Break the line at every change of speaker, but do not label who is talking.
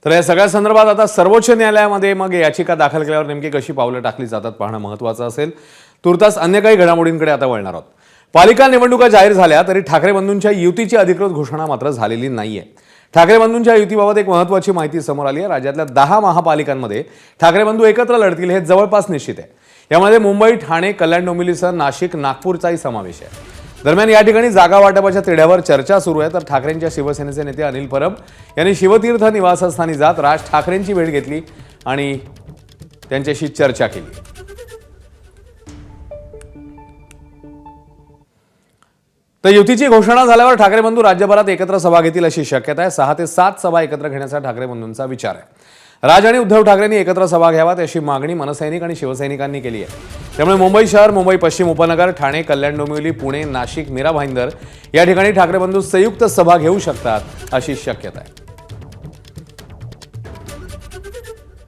तर या सगळ्या संदर्भात आता सर्वोच्च न्यायालयामध्ये मग याचिका दाखल केल्यावर नेमकी कशी पावलं टाकली जातात पाहणं महत्त्वाचं असेल। तुर्तास अन्य काही घडामोडींकडे आता वळणार आहोत। पालिका निवडणुका जाहीर झाल्या तरी ठाकरे बंधूंच्या युतीची अधिकृत घोषणा मात्र झालेली नाहीये। ठाकरे बंधूंच्या युतीबाबत एक महत्त्वाची माहिती समोर आली आहे। राज्यातल्या 10 महापालिकांमध्ये ठाकरे बंधू एकत्र लढतील हे जवळपास निश्चित आहे। यामध्ये मुंबई, ठाणे, कल्याण डोंबिवलीसह नाशिक, नागपूरचाही समावेश आहे। दरम्यान या ठिकाणी जागा वाटपाच्या तिढ्यावर चर्चा सुरू आहे। तर ठाकरेंच्या शिवसेनेचे नेते अनिल परब यांनी शिवतीर्थ निवासस्थानी जात राज ठाकरेंची भेट घेतली आणि त्यांच्याशी चर्चा केली। तर युतीची घोषणा झाल्यावर ठाकरे बंधू राज्यभरात एकत्र सभा घेतील अशी शक्यता आहे। 6 ते 7 सभा एकत्र घेण्याचा ठाकरे बंधूंचा विचार आहे। राज आणि उद्धव ठाकरेंनी एकत्र सभा घ्याव्यात अशी मागणी मनसैनिक आणि शिवसैनिकांनी केली आहे। त्यामुळे मुंबई शहर, मुंबई पश्चिम उपनगर, ठाणे, कल्याण डोंबिवली, पुणे, नाशिक, मीरा भाईंदर या ठिकाणी ठाकरे बंधू संयुक्त सभा घेऊ शकतात अशी शक्यता आहे।